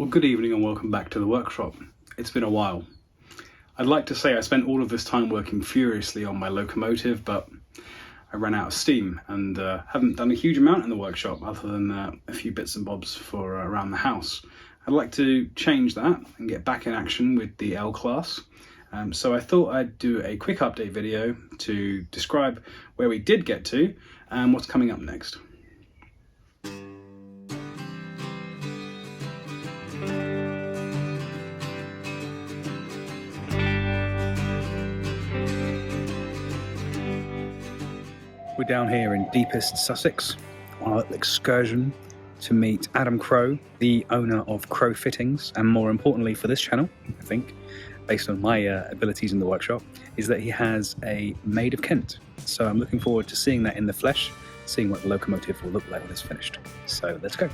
Well, good evening and welcome back to the workshop. It's been a while. I'd like to say I spent all of this time working furiously on my locomotive, but I ran out of steam and haven't done a huge amount in the workshop other than a few bits and bobs for around the house. I'd like to change that and get back in action with the L class. So I thought I'd do a quick update video to describe where we did get to and what's coming up next. We're down here in deepest Sussex on an excursion to meet Adam Crow, the owner of Crow Fittings, and more importantly for this channel, I think, based on my abilities in the workshop, is that he has a Maid of Kent. So I'm looking forward to seeing that in the flesh, seeing what the locomotive will look like when it's finished. So let's go.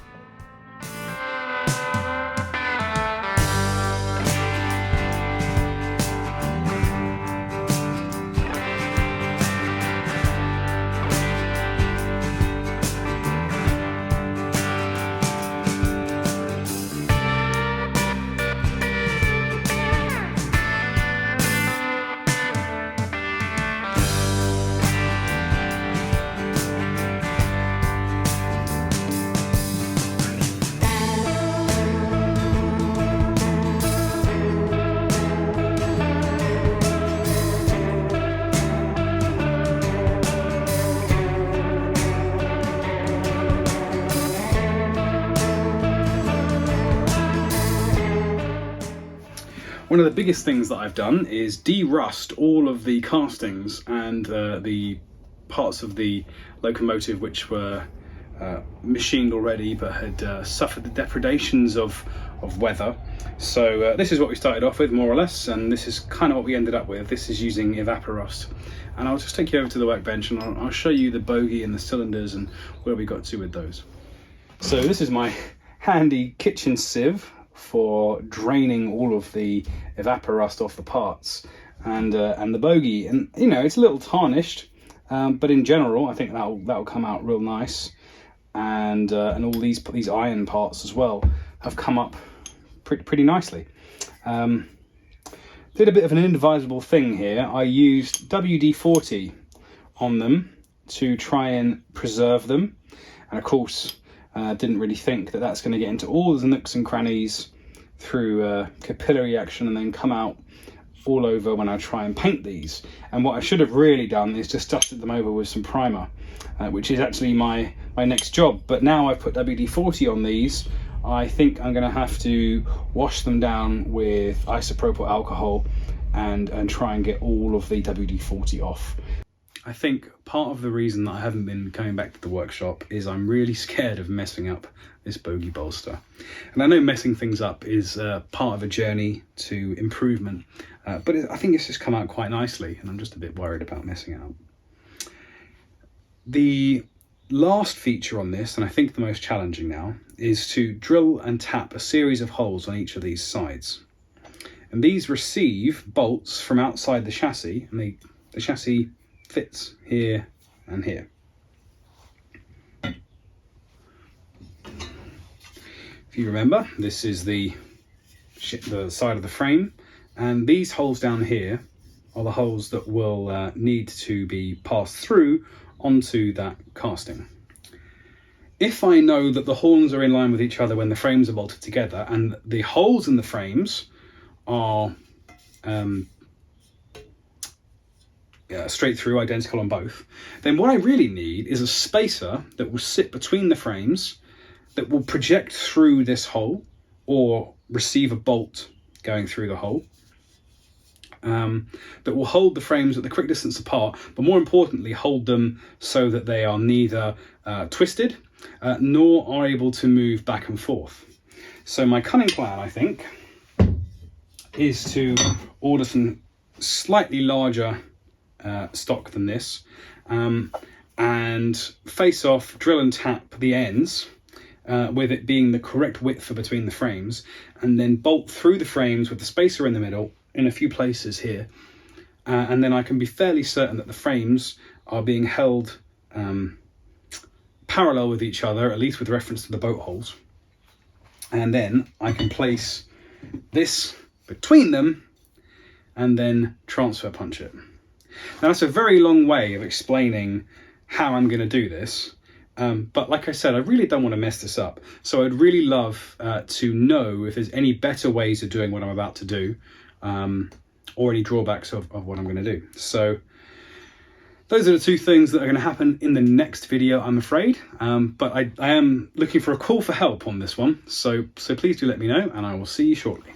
One of the biggest things that I've done is de-rust all of the castings and the parts of the locomotive which were machined already but had suffered the depredations of weather. So this is what we started off with, more or less, and this is kind of what we ended up with. This is using evaporust. And I'll just take you over to the workbench and I'll show you the bogie and the cylinders and where we got to with those. So this is my handy kitchen sieve for draining all of the evaporust off the parts, and the bogie, and you know, it's a little tarnished, but in general I think that'll come out real nice, and all these iron parts as well have come up pretty nicely. Did a bit of an inadvisable thing here. I used WD-40 on them to try and preserve them, and of course didn't really think that that's going to get into all the nooks and crannies through capillary action and then come out all over when I try and paint these. And what I should have really done is just dusted them over with some primer, which is actually my next job. But now I've put WD-40 on these, I think I'm going to have to wash them down with isopropyl alcohol and try and get all of the WD-40 off. I think part of the reason that I haven't been going back to the workshop is I'm really scared of messing up this bogie bolster. And I know messing things up is part of a journey to improvement, but I think it's just come out quite nicely, and I'm just a bit worried about messing it up. The last feature on this, and I think the most challenging now, is to drill and tap a series of holes on each of these sides. And these receive bolts from outside the chassis, and the chassis fits here and here. If you remember, this is the side of the frame, and these holes down here are the holes that will need to be passed through onto that casting. If I know that the horns are in line with each other when the frames are bolted together, and the holes in the frames are straight through, identical on both, then what I really need is a spacer that will sit between the frames that will project through this hole or receive a bolt going through the hole, that will hold the frames at the correct distance apart, but more importantly hold them so that they are neither twisted nor are able to move back and forth. So my cunning plan, I think, is to order some slightly larger stock than this, and face off, drill and tap the ends with it being the correct width for between the frames, and then bolt through the frames with the spacer in the middle in a few places here, and then I can be fairly certain that the frames are being held parallel with each other, at least with reference to the boat holes. and then I can place this between them and then transfer punch it. Now that's a very long way of explaining how I'm going to do this, but like I said, I really don't want to mess this up, so I'd really love to know if there's any better ways of doing what I'm about to do, or any drawbacks of what I'm going to do. So those are the two things that are going to happen in the next video, I'm afraid, but I am looking for a call for help on this one, so please do let me know, and I will see you shortly.